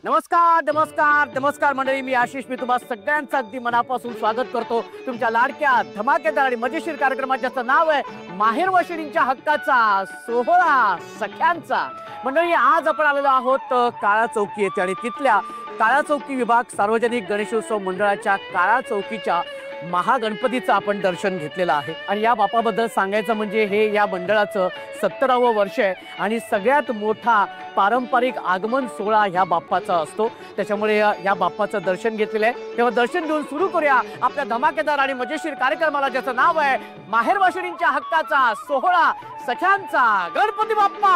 नमस्कार नमस्कार नमस्कार मंडळी, मी आशिष. मी तुम्हा सगळ्यांचं अगदी मनापासून स्वागत करतो तुमच्या लाडक्या धमाकेदार आणि मजेशीर कार्यक्रमात, ज्याचं नाव आहे माहेर वशिणींच्या हक्काचा सोहळा सख्यांचा. मंडळी, आज आपण आलेलो आहोत काळा चौकी येथे आणि तिथल्या काळा चौकी विभाग सार्वजनिक गणेशोत्सव मंडळाच्या काळा चौकीच्या महागणपतीचं आपण दर्शन घेतलेलं आहे. आणि या बाप्पाबद्दल सांगायचं म्हणजे हे या मंडळाचं 70वे वर्ष आहे आणि सगळ्यात मोठा पारंपरिक आगमन सोहळा ह्या बाप्पाचा असतो. त्याच्यामुळे या बाप्पाचं दर्शन घेतलेलं आहे. तेव्हा दर्शन घेऊन सुरू करूया आपल्या धमाकेदार आणि मजेशीर कार्यक्रमाला, ज्याचं नाव आहे माहेर वशिणींच्या हक्काचा सोहळा सख्यांचा. गणपती बाप्पा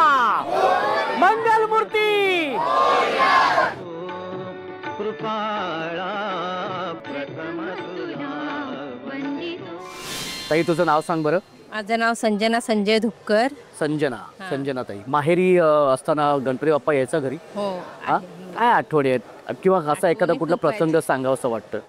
मंगलमूर्ती. ताई, तुझं नाव सांग बरं. माझं नाव संजना संजय धुक्कर. संजना ताई, माहेरी असताना गणपती बाप्पा यायचा घरी? हो. काय आठवणी आहेत किंवा असा एखादा कुठला प्रसंग सांगावं असं वाटतं?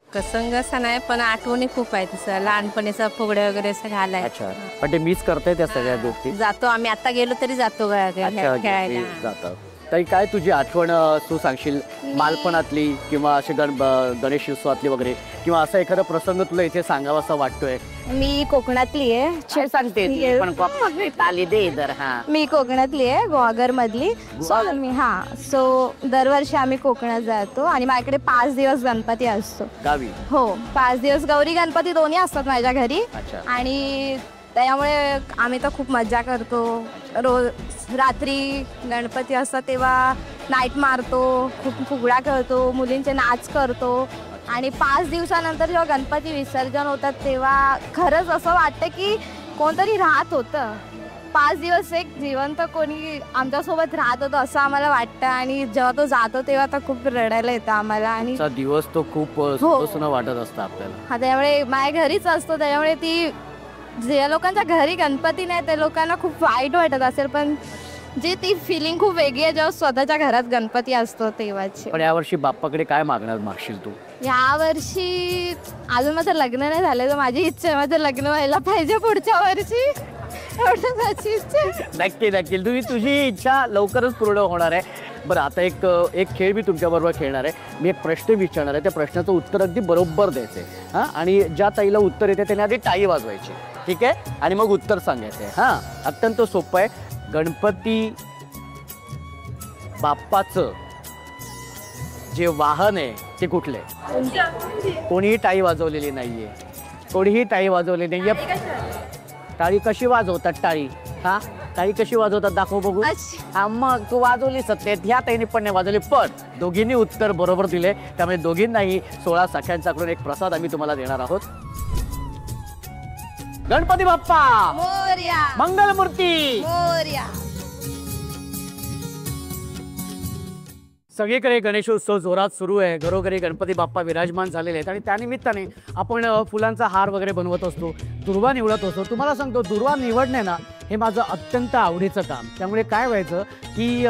प्रसंग असा नाही, पण आठवणी खूप आहेत. तसं लहानपणीचा फुगड्या वगैरे असं घालाय. अच्छा, पण ते मिस करताय त्या सगळ्या गोष्टी? जातो आम्ही, आता गेलो तरी जातो खेळायला. जातात. ताई, काय तुझी आठवण तू सांगशील बालपणातली किंवा असे गणेश उत्सवातली वगैरे, किंवा असा एखादा प्रसंग तुला इथे सांगावा असं वाटतोय? मी कोकणातली आहे. सांगते मी कोकणातली आहे, गोवाघर मधली. सो दरवर्षी आम्ही कोकणात जातो आणि माझ्याकडे 5 दिवस गणपती असतो गावी. हो, 5 दिवस गौरी गणपती दोन्ही असतात माझ्या घरी. आणि त्यामुळे आम्ही तर खूप मजा करतो. रोज रात्री गणपती असतात तेव्हा नाईट मारतो, खूप फुगड्या करतो, मुलींचे नाच करतो. आणि 5 दिवसानंतर जेव्हा गणपती विसर्जन होतात तेव्हा खरंच असं वाटतं की कोणतरी राहत होतं. 5 दिवस एक जिवंत कोणी आमच्यासोबत राहत होतं असं आम्हाला वाटतं. आणि जेव्हा तो जातो तेव्हा तर खूप रडायला येतं आम्हाला. आणि दिवस तो खूप वाटत असतं आपल्याला. हा, त्यामुळे माझ्या घरीच असतो. त्यामुळे ती जे लोकांच्या घरी गणपती नाही त्या लोकांना खूप वाईट वाटत असेल, पण जी ती फिलिंग खूप वेगळी आहे जेव्हा स्वतःच्या घरात गणपती असतो तेव्हाची. पण यावर्षी बाप्पाकडे काय मागशील तू? यावर्षी अजून माझं लग्न नाही झालं, तर माझी इच्छा आहे माझं लग्न व्हायला पाहिजे पुढच्या वर्षी. माझी इच्छा. नक्की नक्की तुझी इच्छा लवकरच पूर्ण होणार आहे. बरं, आता एक खेळ मी तुमच्याबरोबर खेळणार आहे. मी एक प्रश्न विचारणार आहे, त्या प्रश्नाचं उत्तर अगदी बरोबर द्यायचं आहे. हां, आणि ज्या ताईला उत्तर येते त्याने आधी टाळी वाजवायची, ठीक आहे? आणि मग उत्तर सांगायचं आहे. हां, अत्यंत सोपं आहे. गणपती बाप्पाचं जे वाहन आहे ते कुठले? कोणीही टाळी वाजवलेली नाहीये, कोणीही टाळी वाजवलेली नाहीये. टाळी कशी वाजवतात? टाळी कशी वाजवतात दाखव बघू. मग तू वाजवली सत्य, ह्या ताईने पण नाही वाजवली, पण दोघींनी उत्तर बरोबर दिले. त्यामुळे दोघींनाही 16 सख्यांच्याकडून एक प्रसाद आम्ही तुम्हाला देणार आहोत. गणपती बाप्पा मोरया. मंगलमूर्ती मोरया. सगळीकडे गणेशोत्सव जोरात सुरू आहे. घरोघरी गणपती बाप्पा विराजमान झालेले आहेत आणि त्यानिमित्ताने आपण फुलांचा हार वगैरे बनवत असतो, दुर्वा निवडत असतो. तुम्हाला सांगतो, दुर्वा निवडणे ना हे माझं अत्यंत आवडीचं काम. त्यामुळे काय व्हायचं की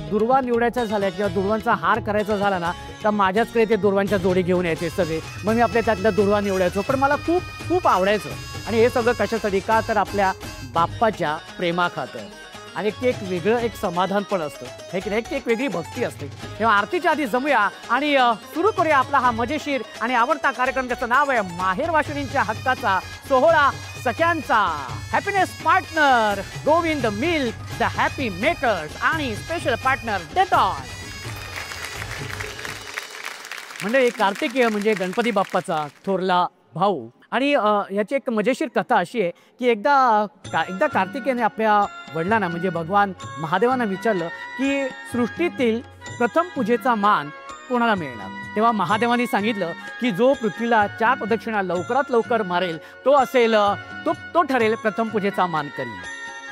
दुर्वा निवडायचा झाल्या किंवा दुर्वांचा हार करायचा झाला ना, तर माझ्याचकडे ते दुर्वांच्या जोडी घेऊन यायचे सगळे. मग मी आपल्या त्यातल्या दुर्वा निवडायचो. पण मला खूप खूप आवडायचं. आणि हे सगळं कशासाठी? का तर आपल्या बाप्पाच्या प्रेमाखातर. आणि एक वेगळं एक समाधान पण असतं, हे की नाही? एक वेगळी भक्ती असते. तेव्हा आरतीच्या आधी जमूया आणि सुरू करूया आपला हा मजेशीर आणि आवडता कार्यक्रम, ज्याचं नाव आहे माहेर वशिणींच्या हक्काचा सोहळा सख्यांचा. Happiness partner Govind milk, the happy makers आणि स्पेशल पार्टनर डेटॉल. म्हणजे कार्तिकेय म्हणजे गणपती बाप्पाचा थोरला भाऊ. आणि याची एक मजेशीर कथा अशी आहे की एकदा कार्तिकेयने आपल्या वडिलांना म्हणजे भगवान महादेवांना विचारलं की सृष्टीतील प्रथम पूजेचा मान कोणाला मिळणार. तेव्हा महादेवांनी सांगितलं की जो पृथ्वीला 4 प्रदक्षिणा लवकरात लवकर मारेल तो ठरेल प्रथम पूजेचा मान करील.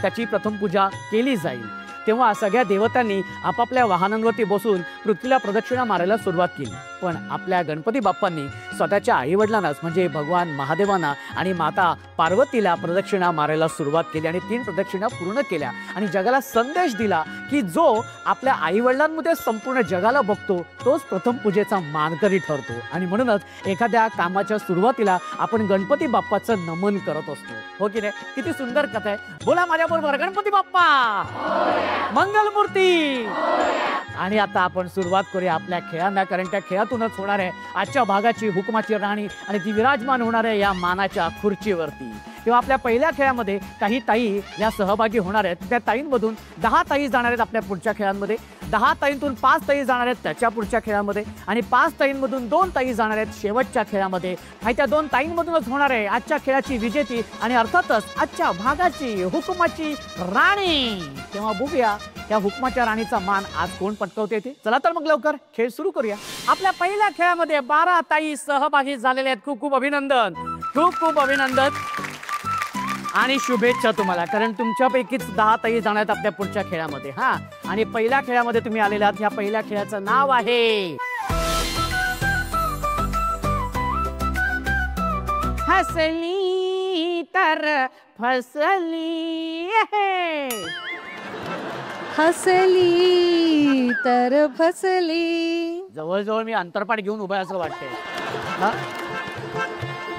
त्याची प्रथम पूजा केली जाईल. तेव्हा सगळ्या देवतांनी आपापल्या वाहनांवरती बसून पृथ्वीला प्रदक्षिणा मारायला सुरुवात केली. पण आपल्या गणपती बाप्पांनी स्वतःच्या आईवडिलांनाच म्हणजे भगवान महादेवांना आणि माता पार्वतीला प्रदक्षिणा मारायला सुरुवात केली आणि 3 प्रदक्षिणा पूर्ण केल्या. आणि जगाला संदेश दिला की जो आपल्या आईवडिलांमध्ये संपूर्ण जगाला बघतो तोच प्रथम पूजेचा मानकरी ठरतो. आणि म्हणूनच एखाद्या कामाच्या सुरुवातीला आपण गणपती बाप्पाचं नमन करत असतो, हो की नाही? किती सुंदर कथा आहे. बोला माझ्याबरोबर, गणपती बाप्पा. मंगलमूर्ती. आणि आता आपण सुरुवात करूया आपल्या खेळांना, कारण त्या खेळातूनच होणार आहे आजच्या भागाची हुकुमाची राणी आणि ती विराजमान होणार आहे या मानाच्या खुर्चीवरती. किंवा आपल्या पहिल्या खेळामध्ये काही ताई या सहभागी होणार आहेत. त्या ताईंमधून 10 ताई जाणार आहेत आपल्या पुढच्या खेळांमध्ये, 10 ताईंतून 5 ताई जाणार आहेत त्याच्या पुढच्या खेळामध्ये, आणि 5 ताईंमधून 2 ताई जाणार आहेत शेवटच्या खेळामध्ये. आणि त्या 2 ताईंमधूनच होणार आहे आजच्या खेळाची विजेती आणि अर्थातच आजच्या भागाची हुकुमाची राणी. तेव्हा बघूया त्या हुकुमाच्या राणीचा मान आज कोण पटकावते ते. चला तर मग लवकर खेळ सुरू करूया. आपल्या पहिल्या खेळामध्ये 12 ताई सहभागी झालेले आहेत. खूप खूप अभिनंदन, खूप खूप अभिनंदन आणि शुभेच्छा तुम्हाला, कारण तुमच्यापैकीच 10 ताई जाणार आहेत आपल्या पुढच्या खेळामध्ये. हा, आणि पहिल्या खेळामध्ये तुम्ही आलेला आहात. ह्या पहिल्या खेळाचं नाव आहे हसली तर फसली. हसली तर फसली. जवळजवळ मी अंतरपाठ घेऊन उभा असं वाटतंय.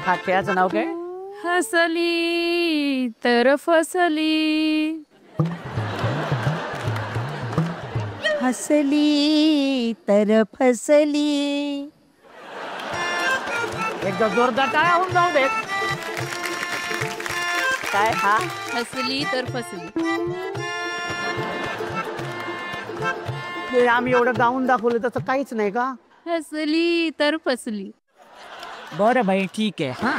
हा खेळाचं नाव काय? हसली तर फसली. हसली तर फसली. एकदा जोरदार टाळ्या होऊन जाऊ देत. काय? हा हसली तर फसली. आम्ही एवढं गाऊन दाखवलं तसं काहीच नाही का? हसली तर फसली. बरं बाई, ठीक आहे. हा,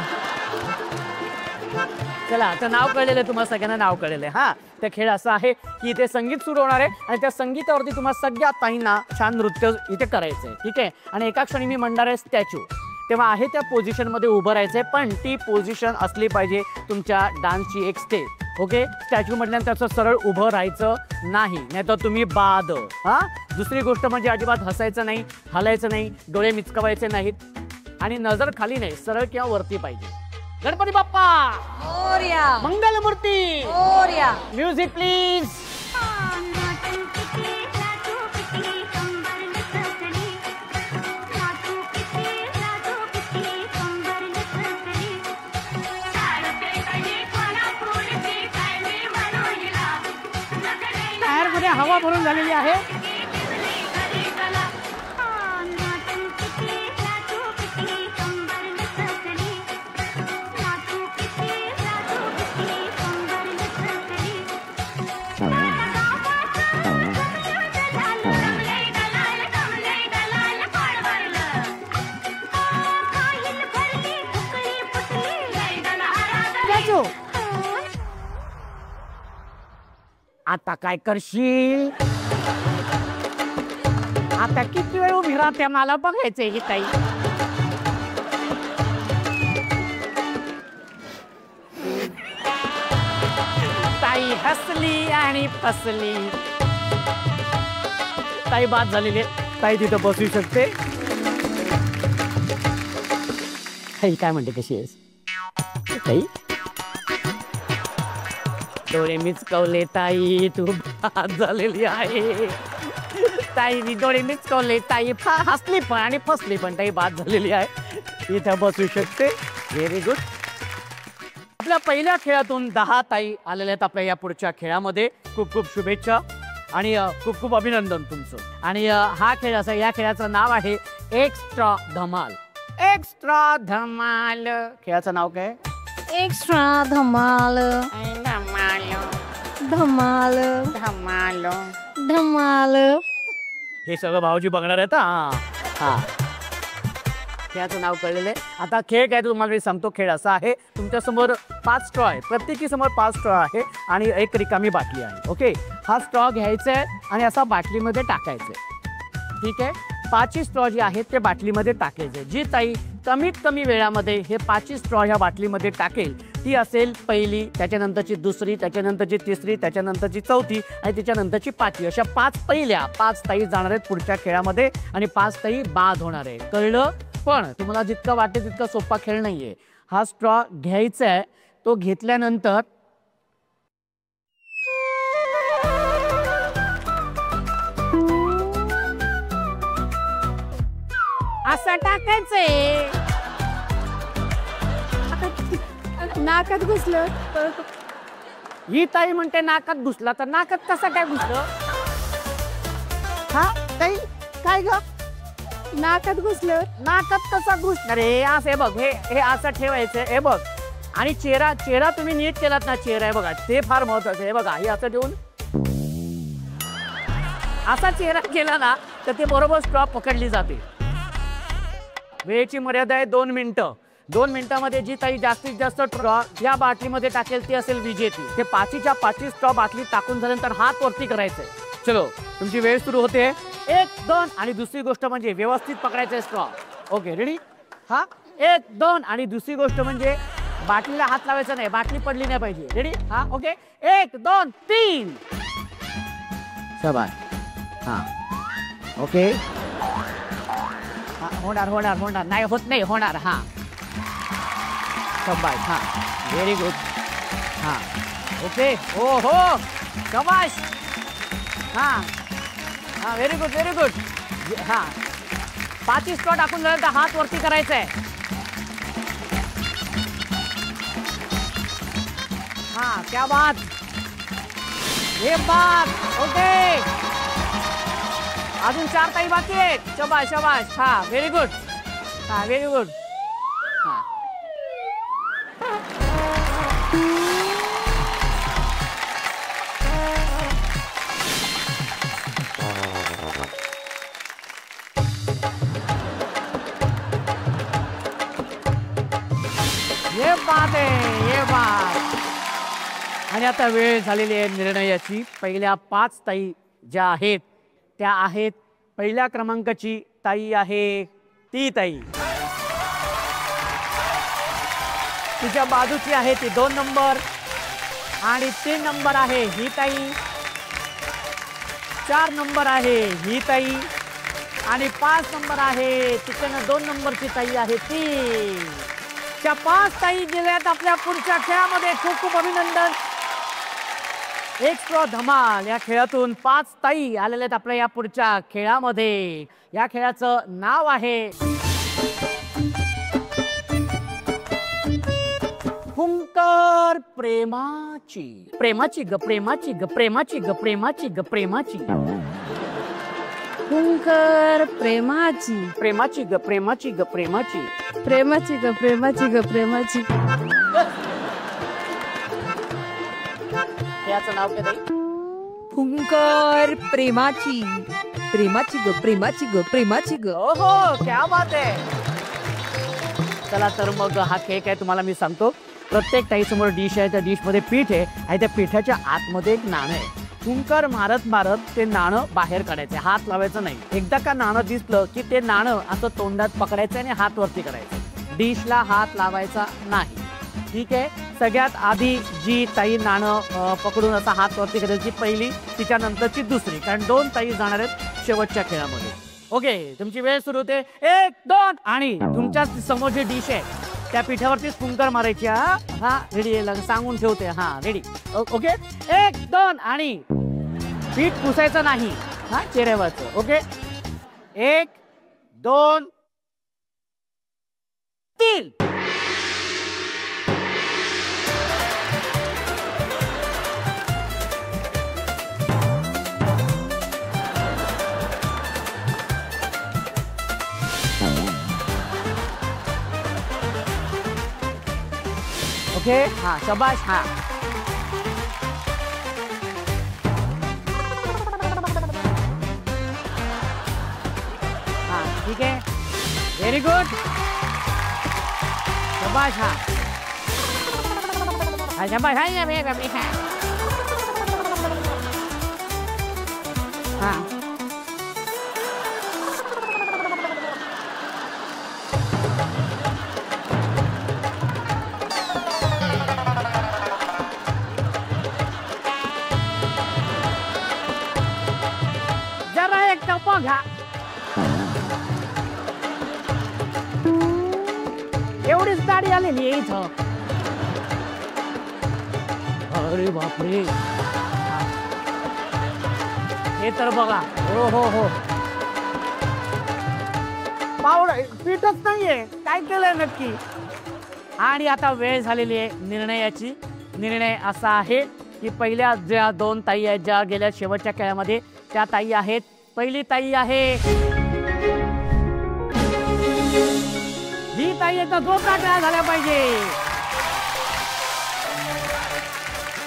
चला आता नाव कळलेलं आहे तुम्हाला सगळ्यांना, नाव कळलेलं आहे. हा, त्या खेळ असा आहे की इथे संगीत सुरू होणार आहे आणि त्या संगीतावरती तुम्हाला सगळ्या ताईंना छान नृत्य इथे करायचं आहे. ठीक आहे, आणि एका क्षणी मी म्हणणार आहे स्टॅच्यू, तेव्हा आहे त्या पोझिशनमध्ये उभं राहायचंय, पण ती पोझिशन असली पाहिजे तुमच्या डान्सची एक स्टेप. ओके, स्टॅच्यू म्हटल्यानंतर त्याचं सरळ उभं राहायचं नाही, नाहीतर तुम्ही बाद. हा, दुसरी गोष्ट म्हणजे अजिबात हसायचं नाही, हलायचं नाही, डोळे मिचकवायचे नाहीत आणि नजर खाली नाही, सरळ किंवा वरती पाहिजे. गणपती बाप्पा मोरया. मंगलमूर्ती मोरया. Music please. मध्ये हवा भरून झालेली आहे. आता काय करशील? आता किती वेळ उभी राहते, मला बघायचंय ही ताई. ताई हसली आणि फसली. ताई बाद झालेली आहे. ताई तिथं बसू शकते. ताई काय म्हणते, कशी आहेस ताई? डोळे मिचकवले ताई, तू बाद झालेली आहे. ताईनी डोळे मिचकवले, ताई हसली पण आणि फसली पण, ताई बाद झालेली आहे. इथे बसू शकते. Very good. आपल्या पहिल्या खेळातून 10 ताई आलेल्या आहेत आपल्या या पुढच्या खेळामध्ये. खूप खूप शुभेच्छा आणि खूप खूप अभिनंदन तुमचं. आणि हा खेळ असा, या खेळाचं नाव आहे एक्स्ट्रा धमाल. एक्स्ट्रा धमाल. खेळाचं नाव काय? एक्स्ट्रा धमाल. धमाल धमाल धमाल. हे सगळं भाऊजी बघणार आहेत. हा, खेळाचं नाव कळलेलं आहे. आता खेळ काय तुम्हाला मी सांगतो. खेळ असा आहे, तुमच्या समोर 5 स्ट्रॉ आहे, प्रत्येकी समोर 5 स्ट्रॉ आहे आणि एक रिकामी बाटली आहे. ओके, हा स्ट्रॉ घ्यायचा आहे आणि असा बाटलीमध्ये टाकायचं आहे. ठीक आहे, 5 स्ट्रॉ जे आहेत ते बाटलीमध्ये टाकायचे. जी ताई कमीत कमी वेळामध्ये हे 5 स्ट्रॉ ह्या बाटलीमध्ये टाकेल ती असेल पहिली, त्याच्यानंतरची दुसरी, त्याच्यानंतरची तिसरी, त्याच्यानंतरची चौथी आणि त्याच्यानंतरची 5वी. अशा 5 ताई जाणार आहेत पुढच्या खेळामध्ये आणि 5 ताई बाद होणार आहे. कळलं? पण तुम्हाला जितकं वाटते तितका सोपा खेळ नाहीये. हा स्ट्रॉ घ्यायचा आहे, तो घेतल्यानंतर असं टाकायचंय. नाकात घुसलं. ही ताई म्हणते नाकात घुसला, तर नाकात कसा काय घुसलं? हा ताई काय ग? नाकात घुसलं. नाकात कसा घुसणार? हे असं हे बघ, हे असं ठेवायचं, हे बघ. आणि चेहरा तुम्ही नीट केलात ना, चेहरा आहे बघा, ते फार महत्वाचं आहे. बघा हे असं ठेवून असा चेहरा केला ना, तर ते बरोबर स्ट्रॉ पकडली जाते. वेळेची मर्यादा आहे 2 मिनिटं. 2 मिनिटांमध्ये जी ताई जास्तीत जास्त स्ट्रॉ या बाटलीमध्ये टाकेल ती असेल विजेती. ते 5च्या 5 स्ट्रॉ बाटलीत टाकून झाल्यानंतर हात वरती करायचंय. चलो तुमची वेळ सुरू होते. 1 2 आणि दुसरी गोष्ट म्हणजे व्यवस्थित पकडायचंय स्ट्रॉ. Okay ready? हा 1 2 आणि दुसरी गोष्ट म्हणजे बाटलीला हात लावायचा नाही, बाटली पडली नाही पाहिजे. रेडी? हा ओके 1 2 3. शाबास. हा ओके. होणार नाही होत नाही होणार. हा शाबास. हा व्हेरी गुड. हा ओके. हो हो शाबास. हा हा व्हेरी गुड. हा 5 स्ट्रॉ टाकून झालं तर हात वरती करायचा आहे. हा क्या बात. ये बात. ओके अजून 4 ताई बाकी आहेत. शाबास. हा व्हेरी गुड. हा व्हेरी गुड. हा ये बात आहे, ये बात. आणि आता वेळ झालेली आहे निर्णयाची. पहिल्या 5 ताई ज्या आहेत त्या आहेत, पहिल्या क्रमांकाची ताई आहे ती ताई, तिच्या बाजूची आहे ती 2 नंबर, आणि 3 नंबर आहे ही ताई, 4 नंबर आहे ही ताई, आणि 5 नंबर आहे तिच्यानं 2 नंबरची ताई आहे ती. त्या 5 ताई गेल्यात आपल्या पुढच्या खेळामध्ये. खूप खूप अभिनंदन. एक स्ट्रॉ धमाल या खेळातून 5 ताई आलेल्या आहेत आपल्या या पुढच्या खेळामध्ये. या खेळाचं नाव आहे फुंकर प्रेमाची. प्रेमाची ग प्रेमाची ग प्रेमाची ग प्रेमाची ग प्रेमाची. फुंकर प्रेमाची. प्रेमाची ग प्रेमाची ग प्रेमाची. प्रेमाची ग प्रेमाची ग प्रेमाची. याचं नाव काय ताई? फुंकर प्रेमाची. प्रेमाची ग प्रेमाची ग प्रेमाची ग. ओहो क्या बात आहे. चला तर मग हा खेळ काय तुम्हाला मी सांगतो. प्रत्येक ताईसमोर डिश आहे, त्या डिशमध्ये पीठ आहे आणि त्या पिठाच्या आतमध्ये एक नाणं आहे. फुंकर मारत मारत ते नाणं बाहेर काढायचं, हात लावायचं नाही. एकदा का नाणं दिसलं की ते नाणं असं तोंडात पकडायचं आणि हात वरती करायचं. डिशला हात लावायचा नाही. ठीक आहे. सगळ्यात आधी जी ताई नाणं पकडून असा हात वरती करायची पहिली, तिच्यानंतरची दुसरी, कारण 2 ताई जाणार आहेत शेवटच्या खेळामध्ये. ओके तुमची वेळ सुरू होते. 1 2 आणि तुमच्या समोर जी डिश आहे त्या पिठावरतीच फुंकर मारायची. हा रेडी सांगून ठेवते. हा रेडी. ओके 1 2 आणि पीठ पुसायचं नाही हा चेहऱ्यावरचं. ओके 1 2 3. ओके हा शाबाश. हा हा ठीक आहे. Very good. शाबाश. हा शाबाश. हा बघा एवढीच दाढी आलेली आहे इथं. अरे बापरे. हे तर बघा. हो हो हो पावडर पीठच नाहीये. काय केलंय नक्की. आणि आता वेळ झालेली आहे निर्णयाची. निर्णय असा आहे की पहिल्या ज्या 2 ताई आहेत ज्या गेल्या शेवटच्या खेळामध्ये त्या ताई आहेत. पहिली ताई आहे ही ताई एकदा जोरदार टाळ्या झाल्या पाहिजे.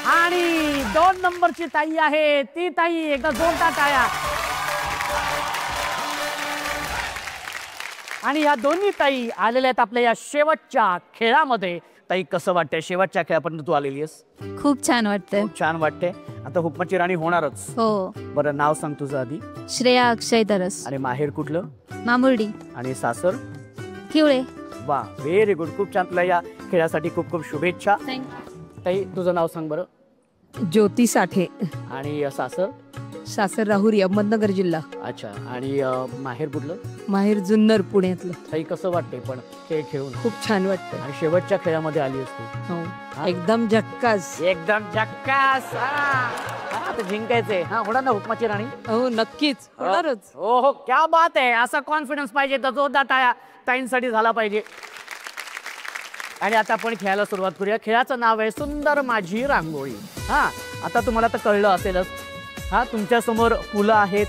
आणि 2 नंबरची ताई आहे ती ताई एकदा जोरदार टाळ्या. आणि या दोन्ही ताई आलेल्या आहेत आपल्या या शेवटच्या खेळामध्ये. ताई कसं वाटतंय शेवटच्या खेळापर्यंत तू आलेली आहेस? खूप छान वाटतंय. खूप छान वाटते. आता हुकमाची राणी होणारच. हो. बरं नाव सांग तुझं आधी. श्रेया अक्षय तरस. आणि माहेर कुठलं? मामुर्डी. आणि सासर? किवळे. वा व्हेरी गुड. खूप छान. तुला या खेळासाठी खूप खूप शुभेच्छा. ताई तुझं नाव सांग बरं. ज्योती साठे. आणि सासर? सासर राहुरी अहमदनगर जिल्हा. अच्छा. आणि माहेर कुठलं? माहेर जुन्नर पुण्यातलं. ताई कसं वाटतंय पण खेळ खेळून? खूप छान वाटतं. आणि शेवटच्या खेळामध्ये आली असतो. हो एकदम झक्कास. एकदम झक्कास. जिंकायचंय. हा होणार ना हुकमाची राणी? हो नक्कीच होणारच. हो हो क्या बात आहे. असा कॉन्फिडन्स पाहिजे तर जोरदार टाळ्या ताईंसाठी झाला पाहिजे. आणि आता आपण खेळायला सुरुवात करूया. खेळाचं नाव आहे सुंदर माझी रांगोळी. हा आता तुम्हाला तर कळलं असेलच. हा तुमच्या समोर फुलं आहेत.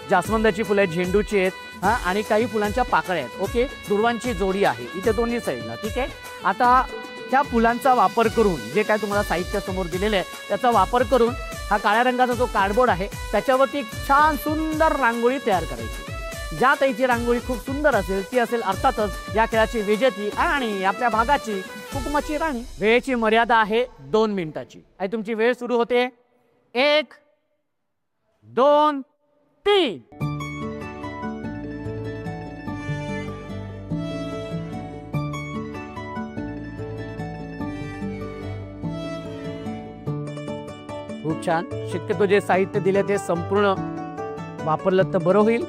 जास्वंदाची फुलं आहेत, झेंडूची आहेत. हा आणि काही फुलांच्या पाकळ्या आहेत. ओके. दुर्वांची जोडी आहे इथे दोन्ही साईडला. ठीक आहे. आता ह्या फुलांचा वापर करून जे काय तुम्हाला साहित्य समोर दिलेलं आहे त्याचा वापर करून हा काळ्या रंगाचा जो कार्डबोर्ड आहे त्याच्यावरती छान सुंदर रांगोळी तयार करायची. ज्या ताईची रांगोळी खूप सुंदर असेल ती असेल अर्थातच या खेळाची विजेती आणि आपल्या भागाची हुकमाची राणी. वेळेची मर्यादा आहे 2 मिनिटाची. आणि तुमची वेळ सुरू होते 1 2 3. खूप छान. शक्यतो जे साहित्य दिले ते संपूर्ण वापरलं तर बरं होईल.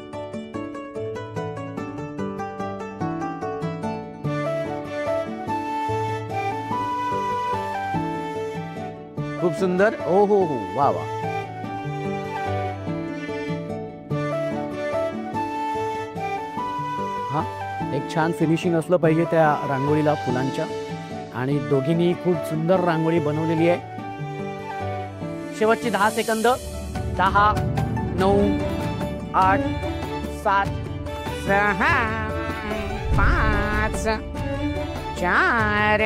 खूप सुंदर. हो हो हो वा वा. हा एक छान फिनिशिंग असलं पाहिजे त्या रांगोळीला फुलांच्या. आणि दोघींनी खूप सुंदर रांगोळी बनवलेली आहे. शेवटची 10 सेकंद. 10 9 8 7 6 5 4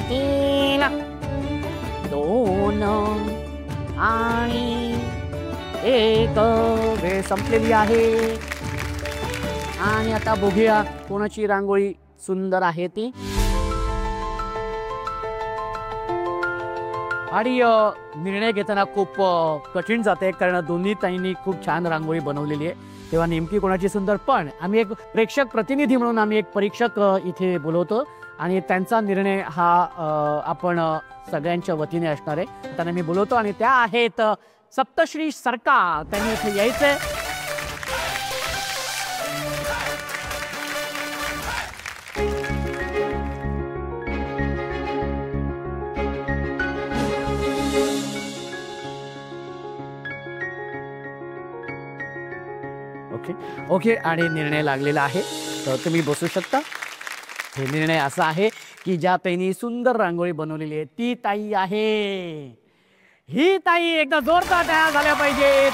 3 2 आणि 1. वेळ संपलेली आहे. आणि आता बघूया कोणाची रांगोळी सुंदर आहे ती. आणि निर्णय घेताना खूप कठीण जाते कारण दोन्ही ताईंनी खूप छान रांगोळी बनवलेली आहे. तेव्हा नेमकी कोणाची सुंदर. पण आम्ही एक प्रेक्षक प्रतिनिधी म्हणून आम्ही एक परीक्षक इथे बोलवतो आणि त्यांचा निर्णय हा आपण सगळ्यांच्या वतीने असणार आहे. त्यांना मी बोलवतो आणि त्या आहेत सप्तश्री सरकार. त्यांनी इथे यायचंय. Okay okay. आणि निर्णय लागलेला आहे तर तुम्ही बसू शकता. हे निर्णय असा आहे की ज्या ताईंनी सुंदर रांगोळी बनवलेली आहे ती ताई आहे ही ताई. एकदा जोरदार टाळ्या झाल्या पाहिजेत.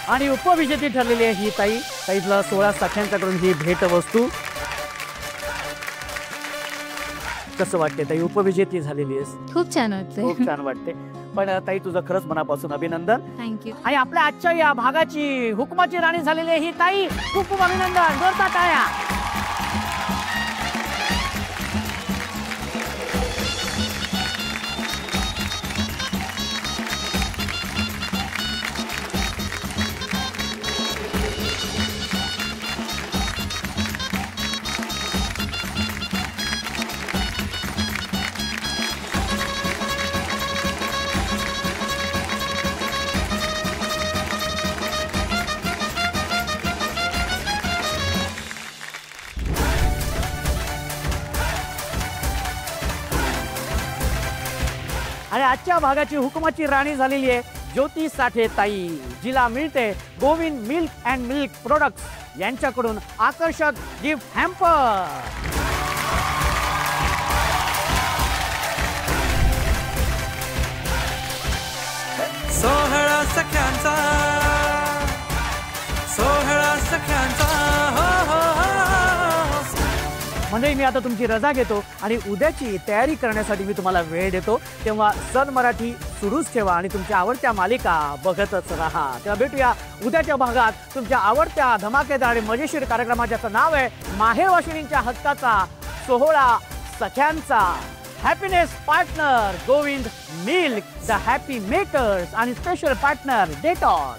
आणि उपविजेती ठरलेली आहे ही ताई. ताईला 16 सख्यांच्याकडून ही भेट वस्तू. कसं वाटते ताई उपविजेती झालेली आहेस? खूप छान वाटतंय. खूप छान वाटते. पण ताई तुझं खरंच मनापासून अभिनंदन. थँक्यू. आणि आपल्या आजच्या या भागाची हुकमाची राणी झालेली आहे ही ताई. खूप खूप अभिनंदन. जोरदार टाळ्या. आणि आजच्या भागाची हुकमाची राणी झालेली आहे ज्योती साठे ताई, जिला मिळते Govind milk and milk products यांच्याकडून आकर्षक गिफ्ट हॅम्पर. सख्यांचा सोहळा सख्यांचा हो हो हो. म्हणजे मी आता तुमची रजा घेतो आणि उद्याची तयारी करण्यासाठी मी तुम्हाला वेळ देतो. तेव्हा सन मराठी सुरूच ठेवा आणि तुमच्या आवडत्या मालिका बघतच राहा. तेव्हा भेटूया उद्याच्या भागात तुमच्या आवडत्या धमाकेदार आणि मजेशीर कार्यक्रमात, ज्याचं नाव आहे माहेर वाशिणींच्या हक्काचा सोहळा सख्यांचा. Happiness partner Govind milk, the happy makers आणि स्पेशल पार्टनर डेटॉल.